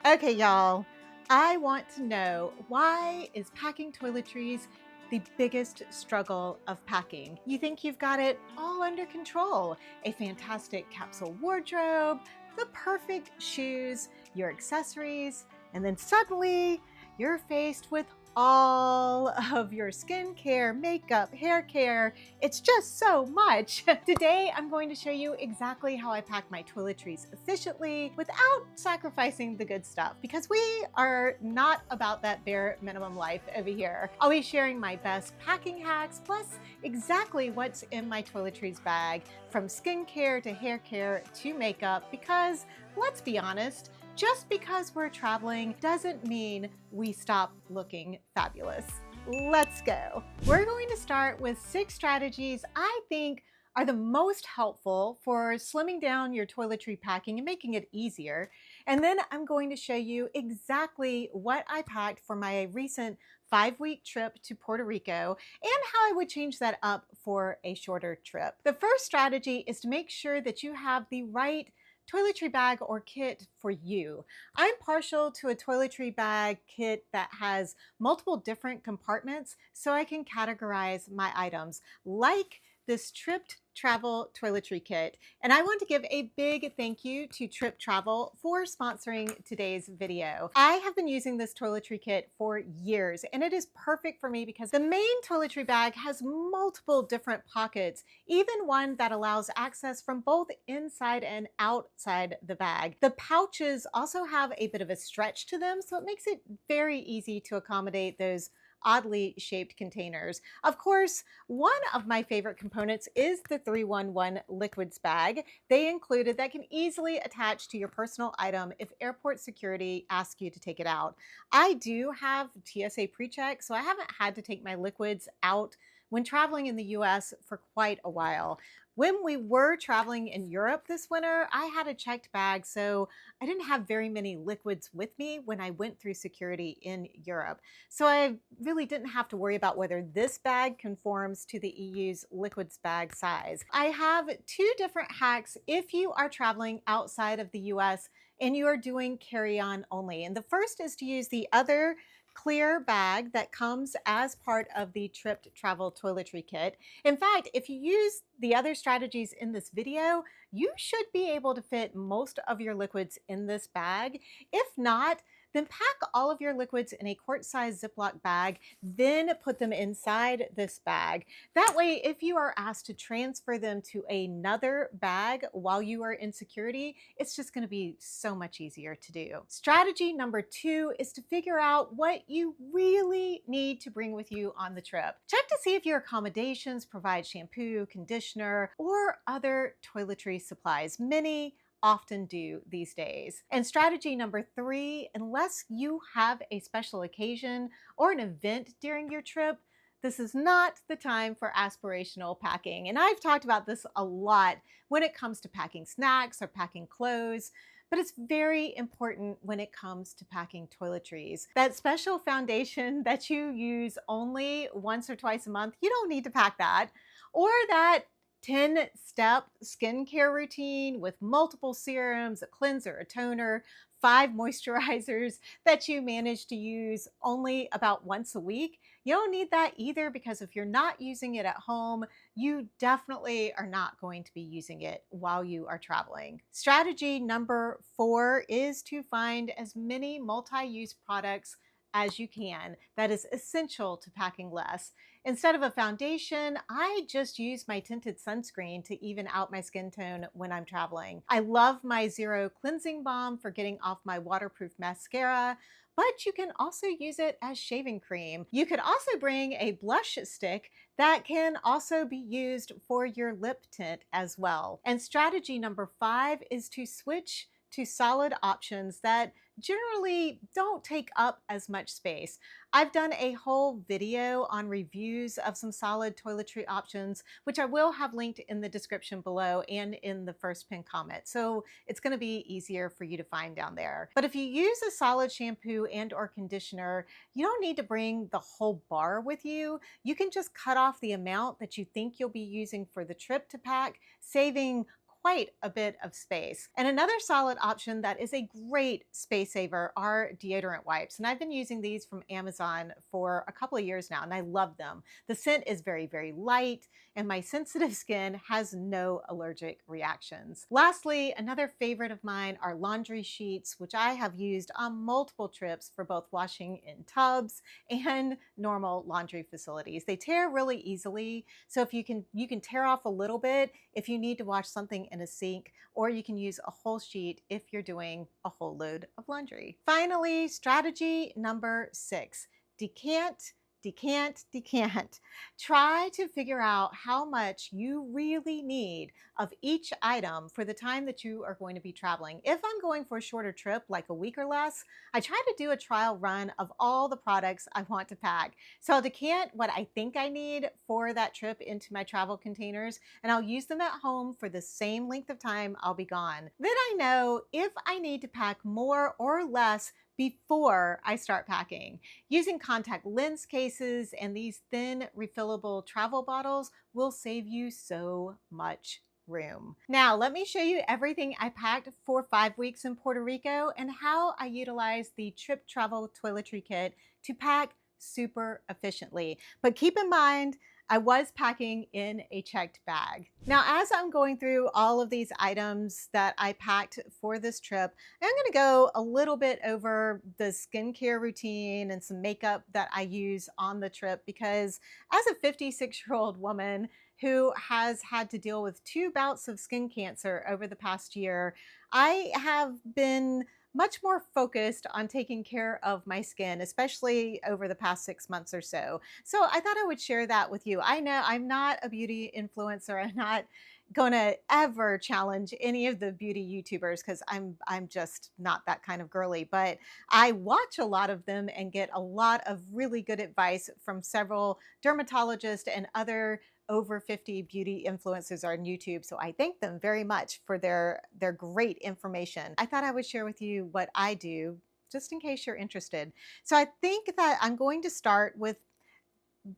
Okay, y'all, I want to know, why is packing toiletries the biggest struggle of packing? You think you've got it all under control, a fantastic capsule wardrobe, the perfect shoes, your accessories, and then suddenly you're faced with all of your skincare, makeup, hair care. It's just so much. Today, I'm going to show you exactly how I pack my toiletries efficiently without sacrificing the good stuff, because we are not about that bare minimum life over here. I'll be sharing my best packing hacks, plus exactly what's in my toiletries bag, from skincare to hair care to makeup, because let's be honest, just because we're traveling doesn't mean we stop looking fabulous. Let's go. We're going to start with 6 strategies I think are the most helpful for slimming down your toiletry packing and making it easier. And then I'm going to show you exactly what I packed for my recent 5-week trip to Puerto Rico and how I would change that up for a shorter trip. The first strategy is to make sure that you have the right toiletry bag or kit for you. I'm partial to a toiletry bag kit that has multiple different compartments so I can categorize my items, like this Tripped Travel Toiletry Kit. And I want to give a big thank you to Tripped Travel for sponsoring today's video. I have been using this toiletry kit for years, and it is perfect for me because the main toiletry bag has multiple different pockets, even one that allows access from both inside and outside the bag. The pouches also have a bit of a stretch to them, so it makes it very easy to accommodate those oddly shaped containers. Of course, one of my favorite components is the 311 liquids bag they included that can easily attach to your personal item if airport security asks you to take it out. I do have TSA pre-check, so I haven't had to take my liquids out when traveling in the US for quite a while. When we were traveling in Europe this winter, I had a checked bag, so I didn't have very many liquids with me when I went through security in Europe. So I really didn't have to worry about whether this bag conforms to the EU's liquids bag size. I have 2 different hacks if you are traveling outside of the US and you are doing carry-on only. And the first is to use the other clear bag that comes as part of the Tripped Travel Toiletry Kit. In fact, if you use the other strategies in this video, you should be able to fit most of your liquids in this bag. If not, then pack all of your liquids in a quart-sized Ziploc bag, then put them inside this bag. That way, if you are asked to transfer them to another bag while you are in security, it's just going to be so much easier to do. Strategy number 2 is to figure out what you really need to bring with you on the trip. Check to see if your accommodations provide shampoo, conditioner, or other toiletry supplies. Many often do these days. And strategy number 3, unless you have a special occasion or an event during your trip, this is not the time for aspirational packing. And I've talked about this a lot when it comes to packing snacks or packing clothes, but it's very important when it comes to packing toiletries. That special foundation that you use only once or twice a month, you don't need to pack that. Or that 10-step skincare routine with multiple serums, a cleanser, a toner, 5 moisturizers that you manage to use only about once a week. You don't need that either, because if you're not using it at home, you definitely are not going to be using it while you are traveling. Strategy number 4 is to find as many multi-use products as you can. That is essential to packing less. Instead of a foundation, I just use my tinted sunscreen to even out my skin tone when I'm traveling. I love my Zero Cleansing Balm for getting off my waterproof mascara, but you can also use it as shaving cream. You could also bring a blush stick that can also be used for your lip tint as well. And strategy number 5 is to switch to solid options that generally don't take up as much space. I've done a whole video on reviews of some solid toiletry options, which I will have linked in the description below and in the first pinned comment. So it's going to be easier for you to find down there. But if you use a solid shampoo and or conditioner, you don't need to bring the whole bar with you. You can just cut off the amount that you think you'll be using for the trip to pack, saving quite a bit of space. And another solid option that is a great space saver are deodorant wipes. And I've been using these from Amazon for a couple of years now, and I love them. The scent is very, very light, and my sensitive skin has no allergic reactions. Lastly, another favorite of mine are laundry sheets, which I have used on multiple trips for both washing in tubs and normal laundry facilities. They tear really easily, so if you can tear off a little bit if you need to wash something in a sink, or you can use a whole sheet if you're doing a whole load of laundry. Finally, strategy number 6, decant, decant, decant. Try to figure out how much you really need of each item for the time that you are going to be traveling. If I'm going for a shorter trip, like a week or less, I try to do a trial run of all the products I want to pack. So I'll decant what I think I need for that trip into my travel containers, and I'll use them at home for the same length of time I'll be gone. Then I know if I need to pack more or less before I start packing. Using contact lens cases and these thin refillable travel bottles will save you so much room. Now, let me show you everything I packed for 5 weeks in Puerto Rico and how I utilized the Tripped Travel Toiletry Kit to pack super efficiently. But keep in mind, I was packing in a checked bag. Now, as I'm going through all of these items that I packed for this trip, I'm going to go a little bit over the skincare routine and some makeup that I use on the trip, because as a 56-year-old woman who has had to deal with 2 bouts of skin cancer over the past year, I have been much more focused on taking care of my skin, especially over the past 6 months or so. So I thought I would share that with you. I know I'm not a beauty influencer. I'm not gonna ever challenge any of the beauty YouTubers because I'm just not that kind of girly. But I watch a lot of them and get a lot of really good advice from several dermatologists and other over 50 beauty influencers on YouTube. So I thank them very much for their great information. I thought I would share with you what I do just in case you're interested. So I think that I'm going to start with,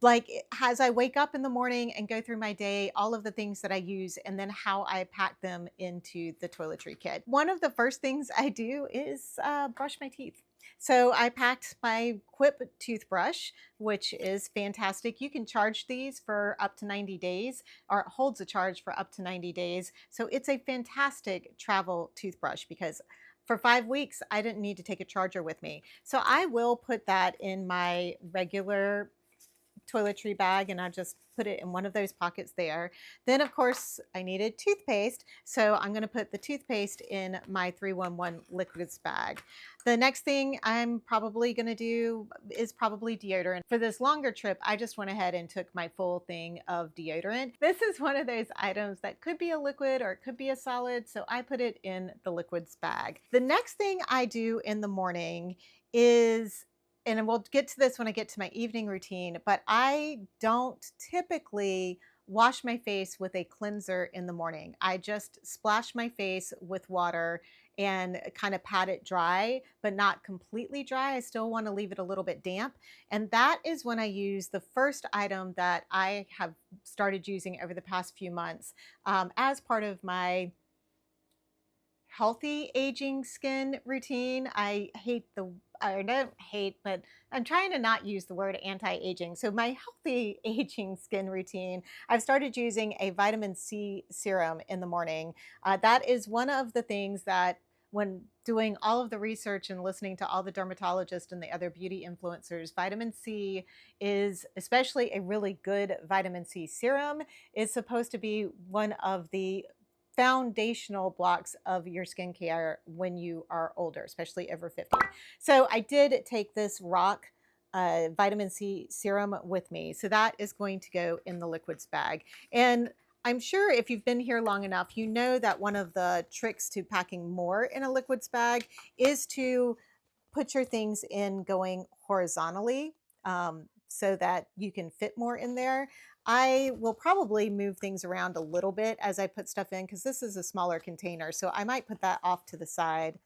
like, as I wake up in the morning and go through my day, all of the things that I use, and then how I pack them into the toiletry kit. One of the first things I do is brush my teeth. So I packed my Quip toothbrush, which is fantastic. You can charge these for up to 90 days, or it holds a charge for up to 90 days. So it's a fantastic travel toothbrush because for 5 weeks, I didn't need to take a charger with me. So I will put that in my regular toiletry bag, and I just put it in one of those pockets there. Then of course I needed toothpaste, so I'm going to put the toothpaste in my 311 liquids bag. The next thing I'm probably going to do is probably deodorant. For this longer trip, I just went ahead and took my full thing of deodorant. This is one of those items that could be a liquid or it could be a solid, so I put it in the liquids bag. The next thing I do in the morning is, and we'll get to this when I get to my evening routine, but I don't typically wash my face with a cleanser in the morning. I just splash my face with water and kind of pat it dry, but not completely dry. I still want to leave it a little bit damp. And that is when I use the first item that I have started using over the past few months as part of my healthy aging skin routine. I don't hate, but I'm trying to not use the word anti-aging. So my healthy aging skin routine, I've started using a vitamin C serum in the morning. That is one of the things that, when doing all of the research and listening to all the dermatologists and the other beauty influencers, vitamin C is, especially a really good vitamin C serum, is supposed to be one of the foundational blocks of your skincare when you are older, especially over 50. So I did take this rock vitamin C serum with me. So that is going to go in the liquids bag. And I'm sure if you've been here long enough, you know that one of the tricks to packing more in a liquids bag is to put your things in going horizontally, so that you can fit more in there. I will probably move things around a little bit as I put stuff in because this is a smaller container. So I might put that off to the side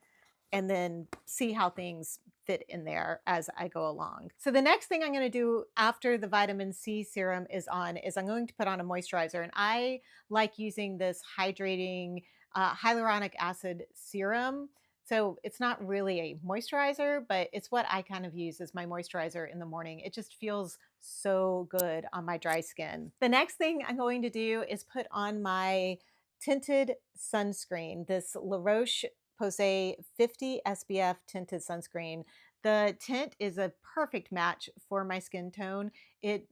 and then see how things fit in there as I go along. So the next thing I'm going to do after the vitamin C serum is on is I'm going to put on a moisturizer. And I like using this hydrating hyaluronic acid serum. So it's not really a moisturizer, but it's what I kind of use as my moisturizer in the morning. It just feels so good on my dry skin. The next thing I'm going to do is put on my tinted sunscreen, this La Roche-Posay 50 SPF tinted sunscreen. The tint is a perfect match for my skin tone. It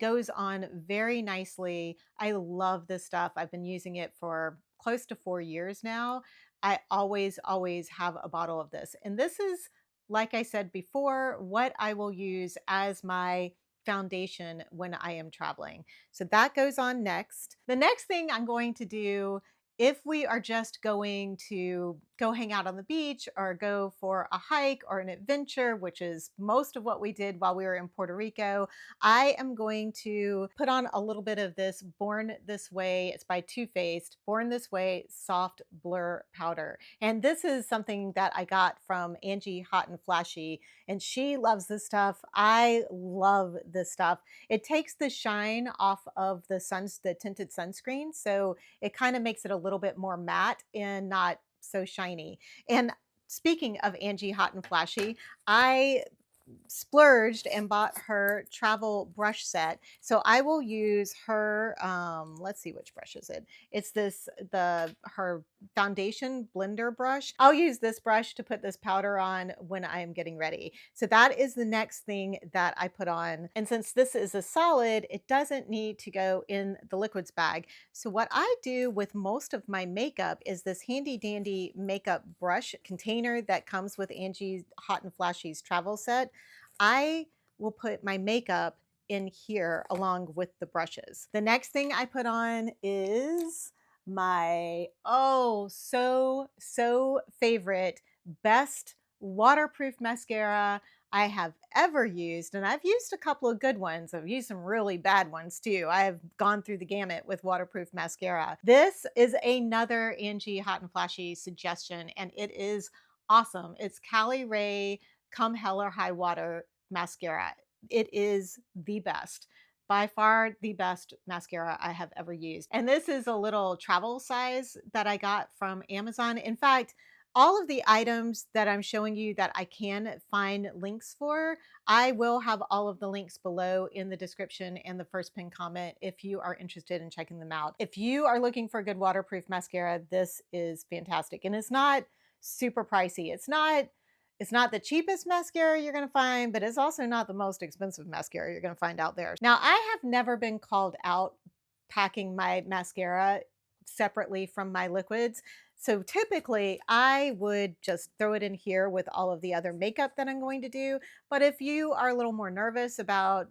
goes on very nicely. I love this stuff. I've been using it for close to 4 years now. I always have a bottle of this. And this is, like I said before, what I will use as my foundation when I am traveling. So that goes on next. The next thing I'm going to do, if we are just going to go hang out on the beach or go for a hike or an adventure, which is most of what we did while we were in Puerto Rico, I am going to put on a little bit of this Born This Way. It's by Too Faced, Born This Way Soft Blur Powder. And this is something that I got from Angie Hot and Flashy, and she loves this stuff. I love this stuff. It takes the shine off of the tinted sunscreen, so it kind of makes it a little bit more matte and not so shiny. And speaking of Angie Hot and Flashy, I splurged and bought her travel brush set. So I will use her, let's see, which brush is it? It's her foundation blender brush. I'll use this brush to put this powder on when I am getting ready. So that is the next thing that I put on. And since this is a solid, it doesn't need to go in the liquids bag. So what I do with most of my makeup is this handy dandy makeup brush container that comes with Angie's Hot and Flashy's travel set. I will put my makeup in here along with the brushes. The next thing I put on is my so favorite best waterproof mascara I have ever used. And I've used a couple of good ones. I've used some really bad ones too. I have gone through the gamut with waterproof mascara. This is another Angie Hot and Flashy suggestion, and it is awesome. It's Cali Ray Come Hell or High Water mascara. It is the best. By far the best mascara I have ever used. And this is a little travel size that I got from Amazon. In fact, all of the items that I'm showing you that I can find links for, I will have all of the links below in the description and the first pinned comment if you are interested in checking them out. If you are looking for a good waterproof mascara, this is fantastic. And it's not super pricey. It's not the cheapest mascara you're going to find, but it's also not the most expensive mascara you're going to find out there. Now, I have never been called out packing my mascara separately from my liquids. So typically I would just throw it in here with all of the other makeup that I'm going to do. But if you are a little more nervous about,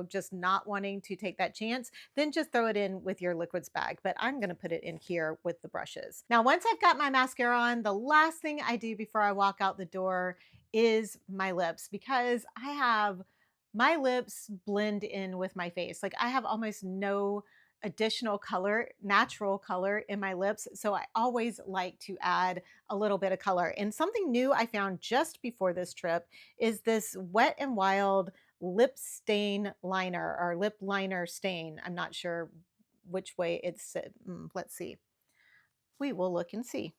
just not wanting to take that chance, then just throw it in with your liquids bag. But I'm going to put it in here with the brushes. Now, once I've got my mascara on, the last thing I do before I walk out the door is my lips, because my lips blend in with my face. Like, I have almost no additional color, natural color in my lips. So I always like to add a little bit of color. And something new I found just before this trip is this Wet n Wild lip stain liner, or lip liner stain. I'm not sure which way it's, let's see. We will look and see.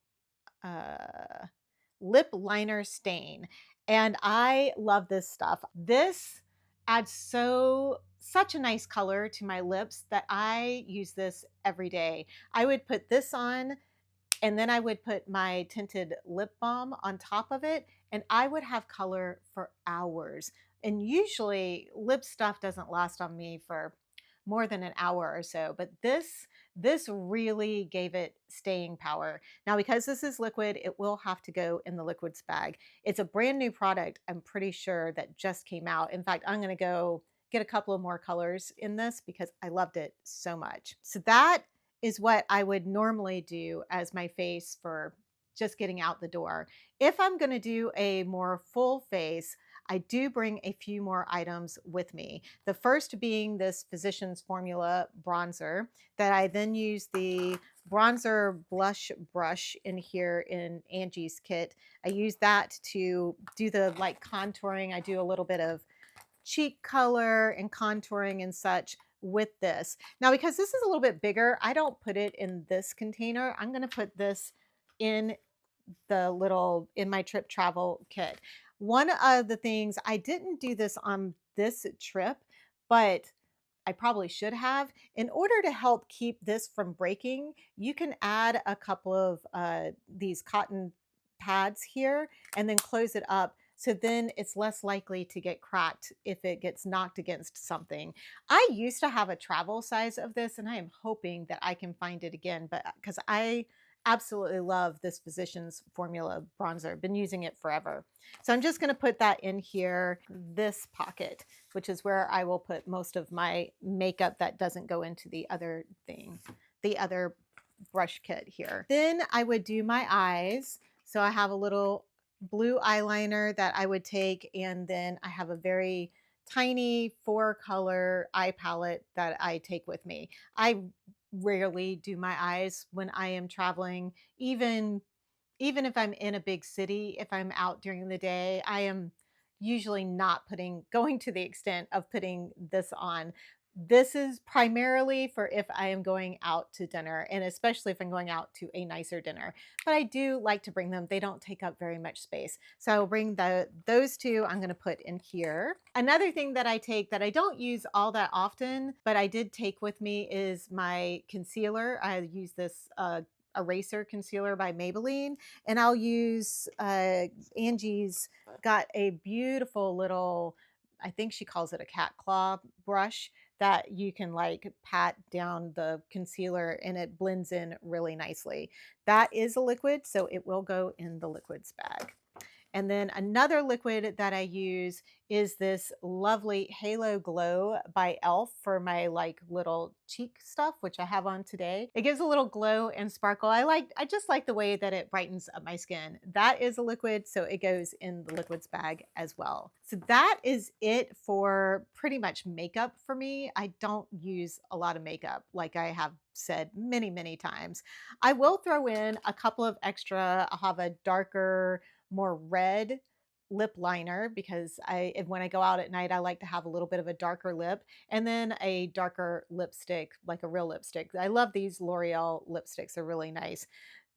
Lip liner stain. And I love this stuff. This adds such a nice color to my lips that I use this every day. I would put this on, and then I would put my tinted lip balm on top of it, and I would have color for hours. And usually lip stuff doesn't last on me for more than an hour or so, but this really gave it staying power. Now, because this is liquid, it will have to go in the liquids bag. It's a brand new product, I'm pretty sure, that just came out. In fact, I'm going to go get a couple of more colors in this because I loved it so much. So that is what I would normally do as my face for just getting out the door. If I'm going to do a more full face, I do bring a few more items with me. The first being this Physicians Formula bronzer that I then use the bronzer blush brush in here in Angie's kit. I use that to do the contouring. I do a little bit of cheek color and contouring and such with this. Now, because this is a little bit bigger, I don't put it in this container. I'm going to put this in in my trip travel kit. One of the things, I didn't do this on this trip, but I probably should have. In order to help keep this from breaking, you can add a couple of these cotton pads here and then close it up. So then it's less likely to get cracked if it gets knocked against something. I used to have a travel size of this and I am hoping that I can find it again, but because I absolutely love this Physicians Formula bronzer, been using it forever. So I'm just going to put that in here, this pocket, which is where I will put most of my makeup that doesn't go into the other thing, the other brush kit here. Then I would do my eyes. So I have a little blue eyeliner that I would take, and then I have a very tiny 4-color eye palette that I take with me. I rarely do my eyes when I am traveling, even if I'm in a big city. If I'm out during the day, I am usually not going to the extent of putting this on. This is primarily for if I am going out to dinner, and especially if I'm going out to a nicer dinner. But I do like to bring them. They don't take up very much space. So I'll bring those two I'm going to put in here. Another thing that I take that I don't use all that often, but I did take with me, is my concealer. I use this eraser concealer by Maybelline, and I'll use Angie's got a beautiful little, I think she calls it a cat claw brush, that you can like pat down the concealer and it blends in really nicely. That is a liquid, so it will go in the liquids bag. And then another liquid that I use is this lovely Halo Glow by e.l.f. for my like little cheek stuff, which I have on today. It gives a little glow and sparkle. I just like the way that it brightens up my skin. That is a liquid, so it goes in the liquids bag as well. So that is it for pretty much makeup for me. I don't use a lot of makeup, like I have said many, many times. I will throw in a couple of extra. I'll have a darker, more red lip liner, because when I go out at night, I like to have a little bit of a darker lip, and then a darker lipstick, like a real lipstick. I love these L'Oreal lipsticks. They're really nice.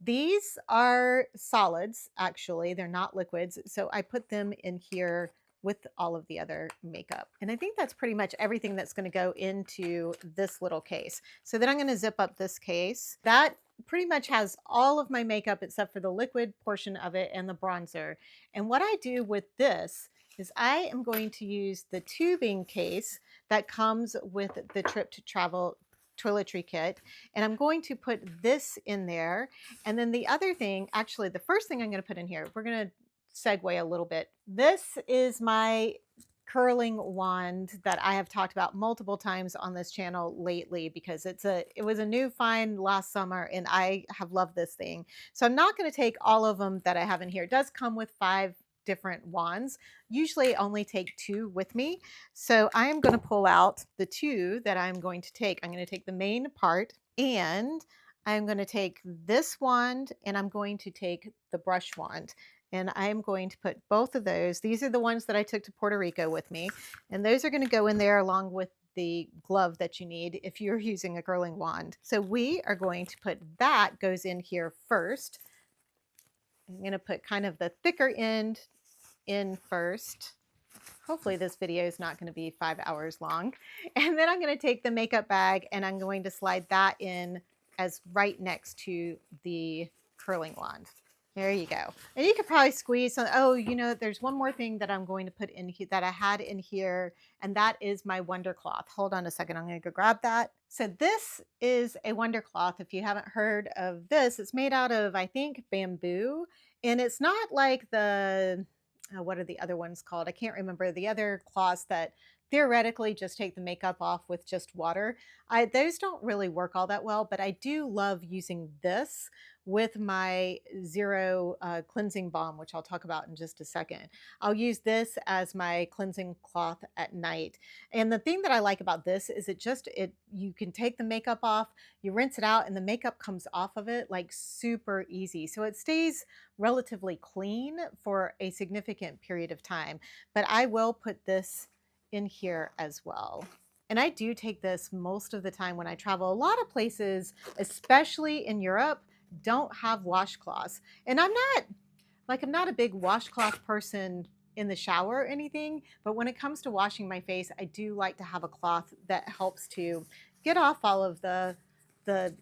These are solids, actually. They're not liquids. So I put them in here with all of the other makeup. And I think that's pretty much everything that's going to go into this little case. So then I'm going to zip up this case. That pretty much has all of my makeup except for the liquid portion of it and the bronzer. And what I do with this is I am going to use the tubing case that comes with the Tripped Travel Toiletry Kit, and I'm going to put this in there. And then the other thing, actually the first thing I'm going to put in here, we're going to segue a little bit. This is my curling wand that I have talked about multiple times on this channel lately, because it was a new find last summer and I have loved this thing. So I'm not going to take all of them that I have in here. It does come with 5 different wands. Usually I only take 2 with me. So I am going to pull out the 2 that I'm going to take. I'm going to take the main part, and I'm going to take this wand, and I'm going to take the brush wand. And I'm going to put both of those. These are the ones that I took to Puerto Rico with me. And those are going to go in there along with the glove that you need if you're using a curling wand. So we are going to put that goes in here first. I'm going to put kind of the thicker end in first. Hopefully this video is not going to be 5 hours long. And then I'm going to take the makeup bag and I'm going to slide that in as right next to the curling wand. There you go. And you could probably squeeze some. Oh, there's one more thing that I'm going to put in here that I had in here, and that is my Wonder Cloth. Hold on a second. I'm going to go grab that. So this is a Wonder Cloth. If you haven't heard of this, it's made out of, I think, bamboo, and it's not like the, what are the other ones called? I can't remember. The other cloths that theoretically just take the makeup off with just water. Those don't really work all that well, but I do love using this with my Zero cleansing balm, which I'll talk about in just a second. I'll use this as my cleansing cloth at night. And the thing that I like about this is you can take the makeup off, you rinse it out, and the makeup comes off of it like super easy. So it stays relatively clean for a significant period of time. But I will put this in here as well. And I do take this most of the time when I travel. A lot of places, especially in Europe, don't have washcloths. And I'm not a big washcloth person in the shower or anything, but when it comes to washing my face, I do like to have a cloth that helps to get off all of the the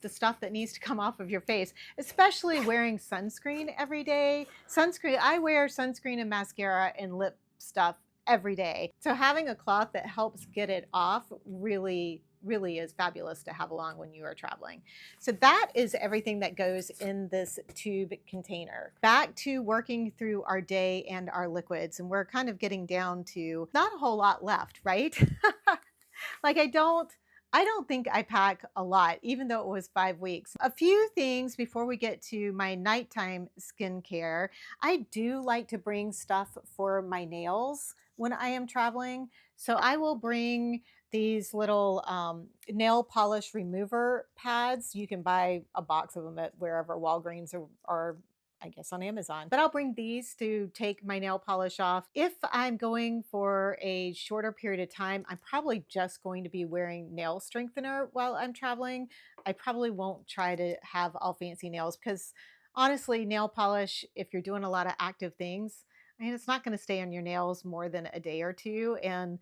stuff that needs to come off of your face, especially wearing sunscreen every day. Sunscreen, I wear sunscreen and mascara and lip stuff every day. So having a cloth that helps get it off really is fabulous to have along when you are traveling. So that is everything that goes in this tube container. Back to working through our day and our liquids, and we're kind of getting down to not a whole lot left, right? Like I don't think I pack a lot, even though it was 5 weeks. A few things before we get to my nighttime skincare. I do like to bring stuff for my nails when I am traveling. So I will bring these little nail polish remover pads. You can buy a box of them at wherever Walgreens or I guess on Amazon. But I'll bring these to take my nail polish off. If I'm going for a shorter period of time, I'm probably just going to be wearing nail strengthener while I'm traveling. I probably won't try to have all fancy nails because honestly, nail polish, if you're doing a lot of active things, I mean, it's not going to stay on your nails more than a day or two. And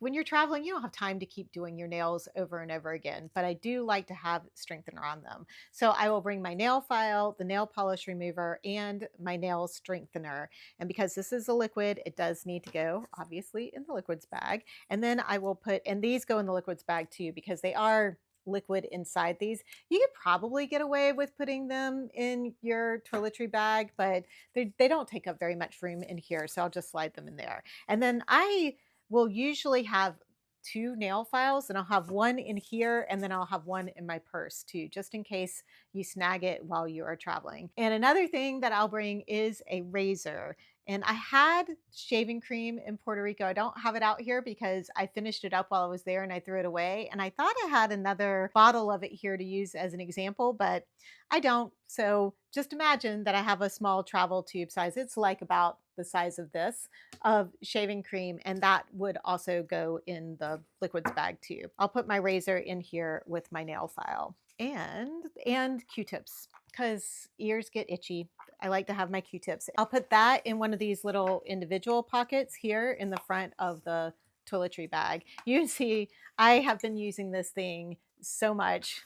when you're traveling, you don't have time to keep doing your nails over and over again, but I do like to have strengthener on them. So I will bring my nail file, the nail polish remover, and my nail strengthener. And because this is a liquid, it does need to go obviously in the liquids bag. And then I will put, and these go in the liquids bag too, because they are liquid inside these. You could probably get away with putting them in your toiletry bag, but they don't take up very much room in here. So I'll just slide them in there. And then I will usually have two nail files, and I'll have one in here and then I'll have one in my purse too, just in case you snag it while you are traveling. And another thing that I'll bring is a razor. And I had shaving cream in Puerto Rico. I don't have it out here because I finished it up while I was there and I threw it away. And I thought I had another bottle of it here to use as an example, but I don't. So just imagine that I have a small travel tube size. It's like about the size of this of shaving cream, and that would also go in the liquids bag too. I'll put my razor in here with my nail file and Q-tips because ears get itchy. I like to have my Q-tips. I'll put that in one of these little individual pockets here in the front of the toiletry bag. You can see I have been using this thing so much.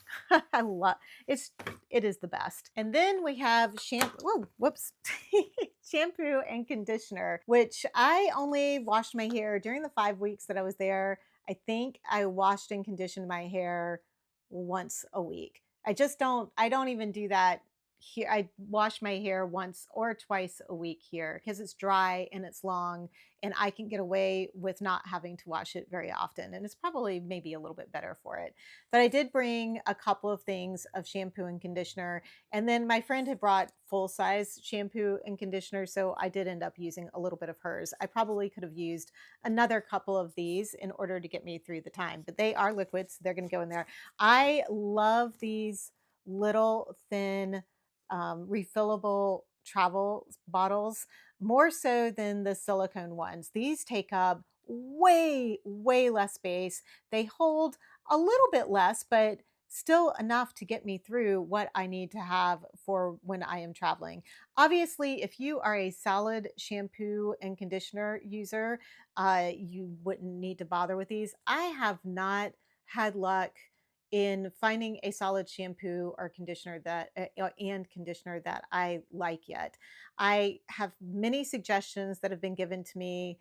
I love it is the best. And then we have shampoo. Whoa, whoops. Shampoo and conditioner, which I only washed my hair during the 5 weeks that I was there. I think I washed and conditioned my hair once a week. I don't even do that here. I wash my hair once or twice a week here because it's dry and it's long and I can get away with not having to wash it very often. And it's probably maybe a little bit better for it. But I did bring a couple of things of shampoo and conditioner. And then my friend had brought full size shampoo and conditioner. So I did end up using a little bit of hers. I probably could have used another couple of these in order to get me through the time, but they are liquids. So they're going to go in there. I love these little thin refillable travel bottles more so than the silicone ones. These take up way less space. They hold a little bit less, but still enough to get me through what I need to have for when I am traveling. Obviously, if you are a solid shampoo and conditioner user, you wouldn't need to bother with these. I have not had luck in finding a solid shampoo or conditioner that I like yet. I have many suggestions that have been given to me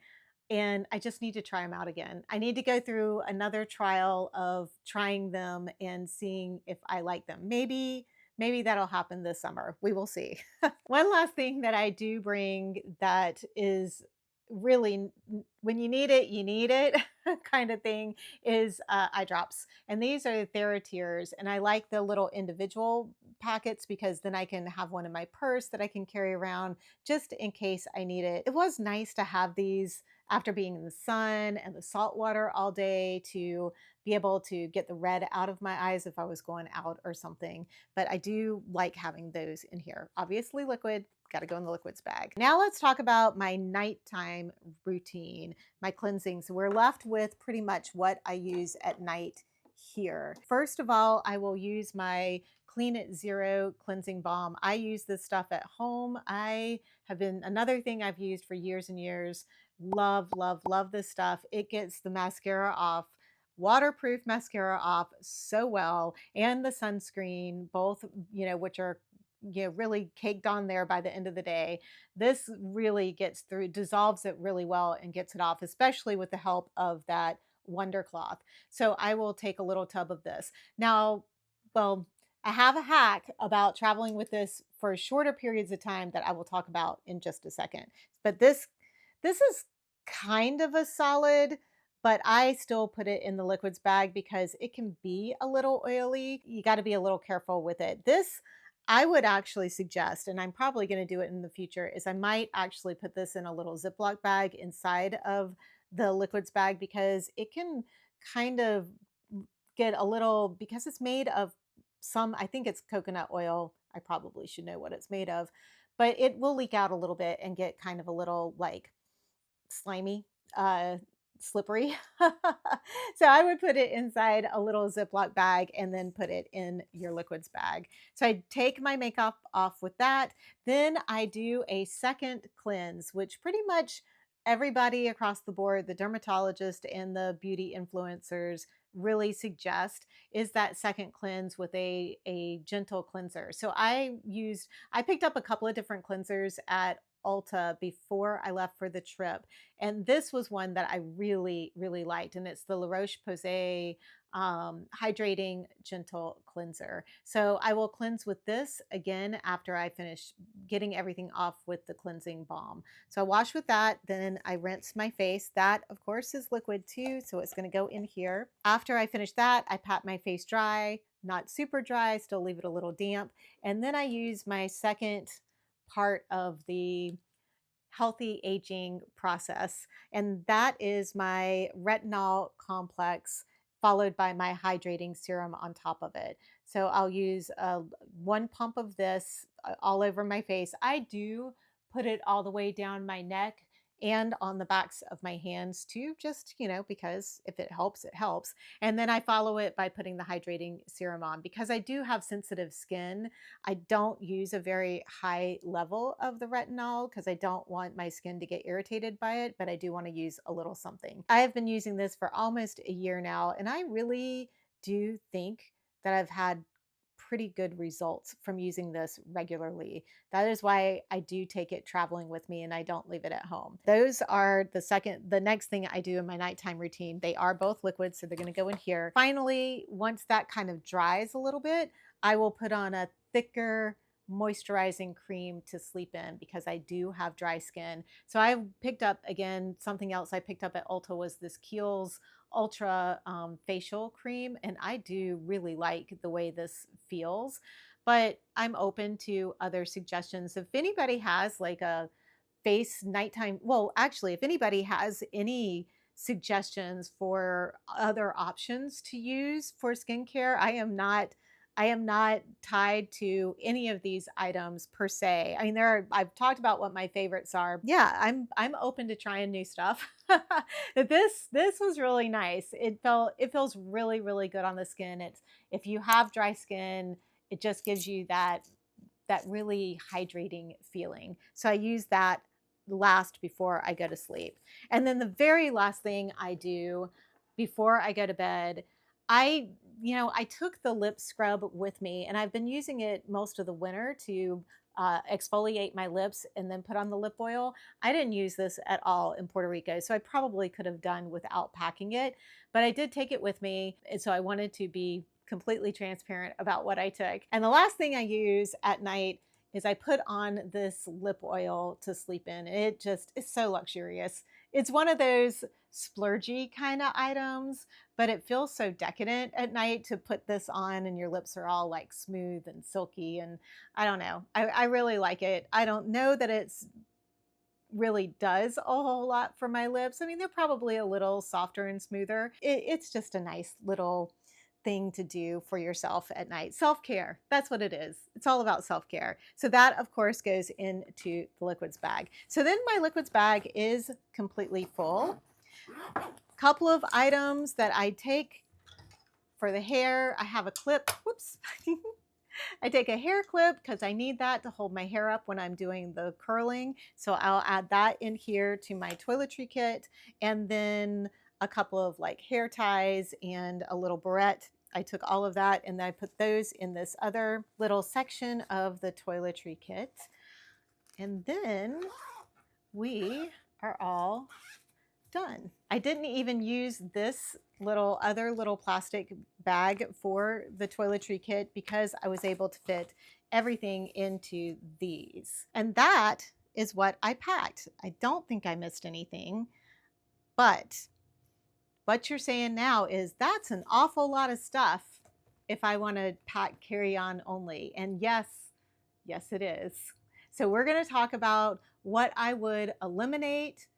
and I just need to try them out again. I need to go through another trial of trying them and seeing if I like them. Maybe that'll happen this summer. We will see. One last thing that I do bring that is really when you need it kind of thing is eye drops. And these are TheraTears, and I like the little individual packets because then I can have one in my purse that I can carry around just in case I need it. It was nice to have these after being in the sun and the salt water all day to be able to get the red out of my eyes if I was going out or something. But I do like having those in here. Obviously liquid, got to go in the liquids bag. Now let's talk about my nighttime routine, my cleansing. So we're left with pretty much what I use at night here. First of all, I will use my Clean at Zero cleansing balm. I use this stuff at home. I have been, another thing I've used for years and years. Love, love, love this stuff. It gets the mascara off, waterproof mascara off so well, and the sunscreen, both, which are really caked on there by the end of the day. This really gets through, dissolves it really well and gets it off, especially with the help of that Wonder Cloth. So I will take a little tub of this. Now, well, I have a hack about traveling with this for shorter periods of time that I will talk about in just a second. But this is kind of a solid, but I still put it in the liquids bag because it can be a little oily. You got to be a little careful with it. This I would actually suggest, and I'm probably going to do it in the future, is I might actually put this in a little Ziploc bag inside of the liquids bag because it can kind of get a little, because it's made of some, I think it's coconut oil. I probably should know what it's made of, but it will leak out a little bit and get kind of a little like slimy, slippery. So I would put it inside a little Ziploc bag and then put it in your liquids bag. So I take my makeup off with that. Then I do a second cleanse, which pretty much everybody across the board, the dermatologist and the beauty influencers really suggest, is that second cleanse with a gentle cleanser. So I picked up a couple of different cleansers at Ulta before I left for the trip. And this was one that I really, really liked. And it's the La Roche-Posay Hydrating Gentle Cleanser. So I will cleanse with this again after I finish getting everything off with the cleansing balm. So I wash with that, then I rinse my face. That, of course, is liquid too, so it's going to go in here. After I finish that, I pat my face dry, not super dry, still leave it a little damp. And then I use my second part of the healthy aging process, and that is my retinol complex followed by my hydrating serum on top of it. So I'll use one pump of this all over my face. I do put it all the way down my neck and on the backs of my hands too, just, because if it helps, it helps. And then I follow it by putting the hydrating serum on. Because I do have sensitive skin, I don't use a very high level of the retinol because I don't want my skin to get irritated by it, but I do want to use a little something. I have been using this for almost a year now, and I really do think that I've had pretty good results from using this regularly. That is why I do take it traveling with me and I don't leave it at home. Those are the next thing I do in my nighttime routine. They are both liquids, so they're going to go in here. Finally, once that kind of dries a little bit, I will put on a thicker moisturizing cream to sleep in because I do have dry skin. So I picked up, again, something else I picked up at Ulta was this Kiehl's Ultra facial cream, and I do really like the way this feels, but I'm open to other suggestions. If anybody has like a face nighttime, well, actually, if anybody has any suggestions for other options to use for skincare, I am not tied to any of these items per se. I mean, I've talked about what my favorites are. Yeah, I'm open to trying new stuff. This was really nice. It feels really, really good on the skin. It's, if you have dry skin, it just gives you that really hydrating feeling. So I use that last before I go to sleep. And then the very last thing I do before I go to bed, I took the lip scrub with me, and I've been using it most of the winter to exfoliate my lips and then put on the lip oil. I didn't use this at all in Puerto Rico, so I probably could have done without packing it, but I did take it with me, and so I wanted to be completely transparent about what I took. And the last thing I use at night is I put on this lip oil to sleep in. It just is so luxurious. It's one of those splurgy kind of items, but it feels so decadent at night to put this on and your lips are all like smooth and silky. And I don't know, I really like it. I don't know that it's really does a whole lot for my lips. I mean, they're probably a little softer and smoother. It's just a nice little thing to do for yourself at night. Self-care, that's what it is. It's all about self-care. So that, of course, goes into the liquids bag. So then my liquids bag is completely full. Couple of items that I take for the hair. I have a clip. Whoops. I take a hair clip because I need that to hold my hair up when I'm doing the curling. So I'll add that in here to my toiletry kit. And then a couple of like hair ties and a little barrette. I took all of that and then I put those in this other little section of the toiletry kit. And then we are all done. I didn't even use this other little plastic bag for the toiletry kit because I was able to fit everything into these. And that is what I packed. I don't think I missed anything, but what you're saying now is that's an awful lot of stuff if I want to pack carry-on only. And yes, it is. So we're going to talk about what I would eliminate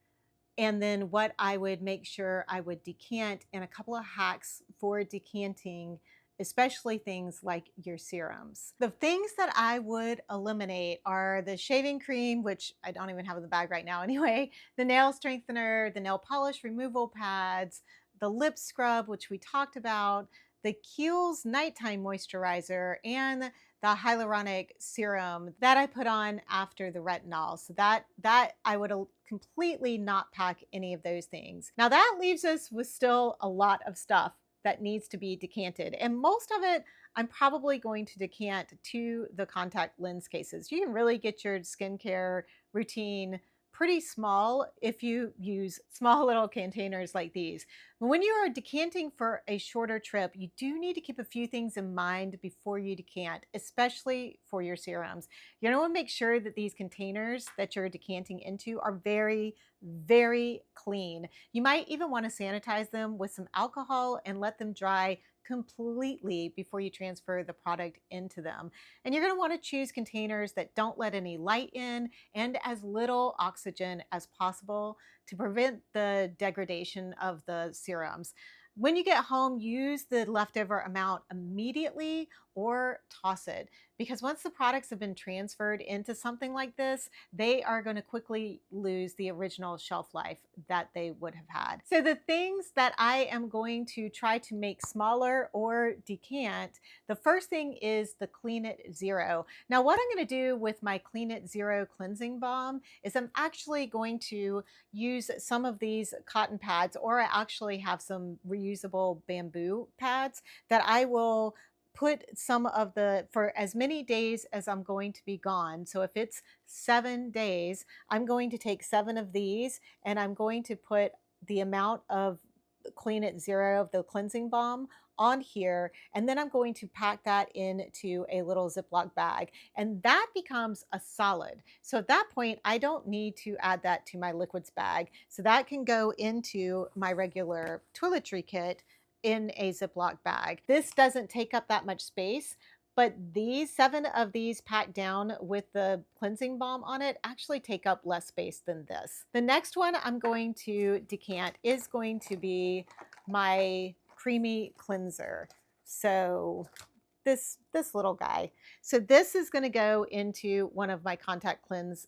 and then what I would make sure I would decant, and a couple of hacks for decanting, especially things like your serums. The things that I would eliminate are the shaving cream, which I don't even have in the bag right now anyway, the nail strengthener, the nail polish removal pads, the lip scrub, which we talked about, the Kiehl's nighttime moisturizer, and the hyaluronic serum that I put on after the retinol. So that I would completely not pack any of those things. Now that leaves us with still a lot of stuff that needs to be decanted. And most of it, I'm probably going to decant to the contact lens cases. You can really get your skincare routine pretty small if you use small little containers like these. But when you are decanting for a shorter trip, you do need to keep a few things in mind before you decant, especially for your serums. You're going to want to make sure that these containers that you're decanting into are very, very clean. You might even want to sanitize them with some alcohol and let them dry completely before you transfer the product into them. And you're going to want to choose containers that don't let any light in and as little oxygen as possible to prevent the degradation of the serums. When you get home, use the leftover amount immediately or toss it, because once the products have been transferred into something like this, they are going to quickly lose the original shelf life that they would have had. So the things that I am going to try to make smaller or decant, the first thing is the Clean It Zero. Now what I'm going to do with my Clean It Zero cleansing balm is I'm actually going to use some of these cotton pads, or I actually have some reusable bamboo pads that I will put some of for as many days as I'm going to be gone. So if it's 7 days, I'm going to take 7 of these and I'm going to put the amount of Clean It Zero of the cleansing balm on here, and then I'm going to pack that into a little Ziploc bag, and that becomes a solid. So at that point, I don't need to add that to my liquids bag. So that can go into my regular toiletry kit in a Ziploc bag. This doesn't take up that much space, but these 7 of these packed down with the cleansing balm on it actually take up less space than this. The next one I'm going to decant is going to be my creamy cleanser. So this little guy. So this is going to go into one of my contact lens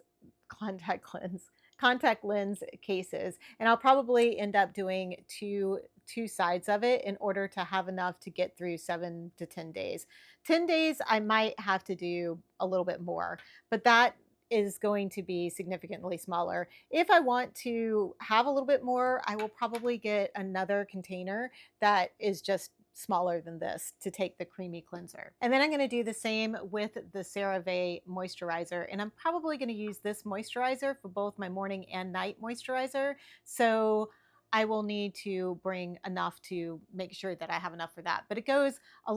cases, and I'll probably end up doing two sides of it in order to have enough to get through 7 to 10 days. 10 days I might have to do a little bit more, but that is going to be significantly smaller. If I want to have a little bit more, I will probably get another container that is just smaller than this to take the creamy cleanser. And then I'm going to do the same with the CeraVe moisturizer, and I'm probably going to use this moisturizer for both my morning and night moisturizer. So I will need to bring enough to make sure that I have enough for that. But goes a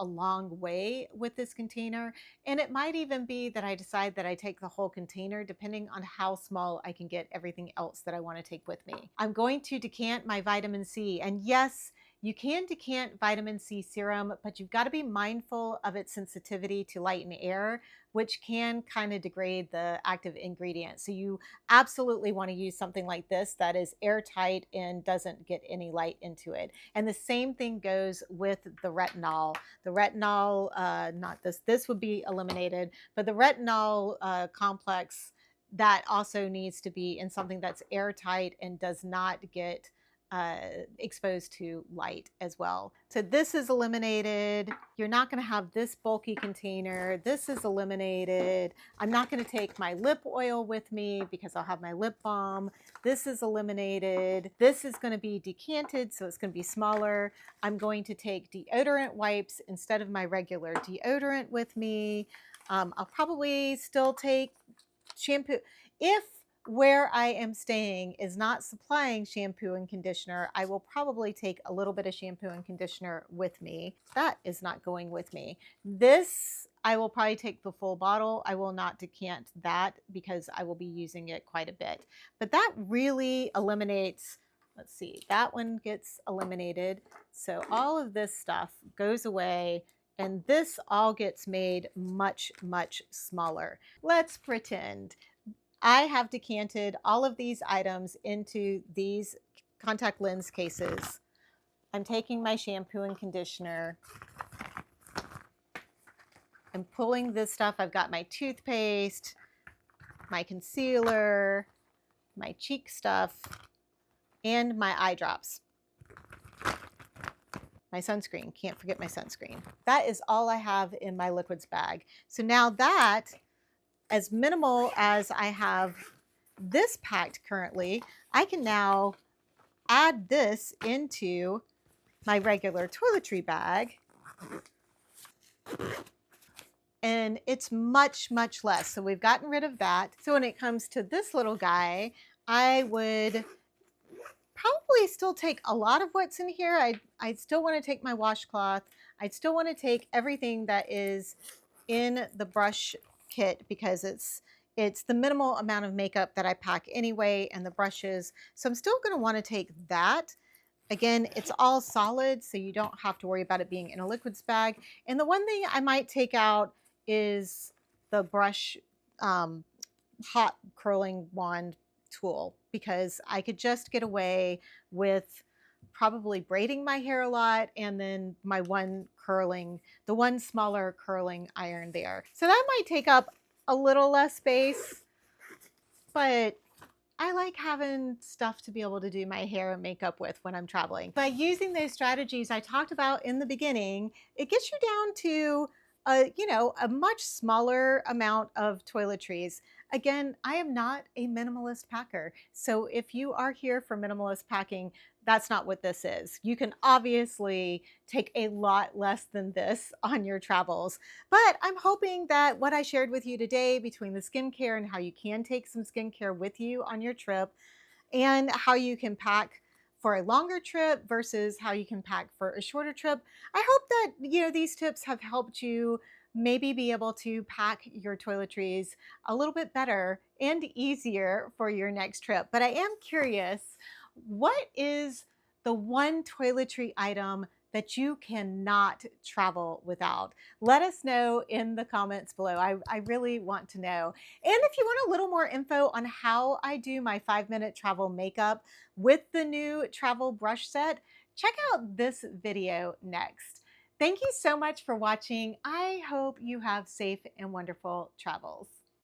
long way with this container. And it might even be that I decide that I take the whole container depending on how small I can get everything else that I want to take with me. I'm going to decant my vitamin C. And yes, you can decant vitamin C serum, but you've got to be mindful of its sensitivity to light and air, which can kind of degrade the active ingredient. So you absolutely want to use something like this that is airtight and doesn't get any light into it. And the same thing goes with the retinol. The retinol, not this, this would be eliminated, but the retinol complex, that also needs to be in something that's airtight and does not get exposed to light as well. So this is eliminated. You're not going to have this bulky container. This is eliminated. I'm not going to take my lip oil with me because I'll have my lip balm. This is eliminated. This is going to be decanted, so it's going to be smaller. I'm going to take deodorant wipes instead of my regular deodorant with me. I'll probably still take shampoo. If where I am staying is not supplying shampoo and conditioner, I will probably take a little bit of shampoo and conditioner with me. That is not going with me. This, I will probably take the full bottle. I will not decant that because I will be using it quite a bit. But that really eliminates, let's see, that one gets eliminated. So all of this stuff goes away. And this all gets made much, much smaller. Let's pretend I have decanted all of these items into these contact lens cases. I'm taking my shampoo and conditioner. I'm pulling this stuff. I've got my toothpaste, my concealer, my cheek stuff, and my eye drops. My sunscreen, can't forget my sunscreen. That is all I have in my liquids bag. So now that, as minimal as I have this packed currently, I can now add this into my regular toiletry bag. And it's much, much less. So we've gotten rid of that. So when it comes to this little guy, I would probably still take a lot of what's in here. I'd still want to take my washcloth. I'd still want to take everything that is in the brush kit because it's the minimal amount of makeup that I pack anyway, and the brushes. So I'm still going to want to take that. Again, it's all solid, so you don't have to worry about it being in a liquids bag. And the one thing I might take out is the brush hot curling wand tool, because I could just get away with probably braiding my hair a lot and then my one smaller curling iron there. So that might take up a little less space, but I like having stuff to be able to do my hair and makeup with when I'm traveling. By using those strategies I talked about in the beginning, it gets you down to a much smaller amount of toiletries. Again, I am not a minimalist packer. So if you are here for minimalist packing, that's not what this is. You can obviously take a lot less than this on your travels. But I'm hoping that what I shared with you today, between the skincare and how you can take some skincare with you on your trip, and how you can pack for a longer trip versus how you can pack for a shorter trip, I hope that these tips have helped you maybe be able to pack your toiletries a little bit better and easier for your next trip. But I am curious, what is the one toiletry item that you cannot travel without? Let us know in the comments below. I really want to know. And if you want a little more info on how I do my 5-minute travel makeup with the new travel brush set, check out this video next. Thank you so much for watching. I hope you have safe and wonderful travels.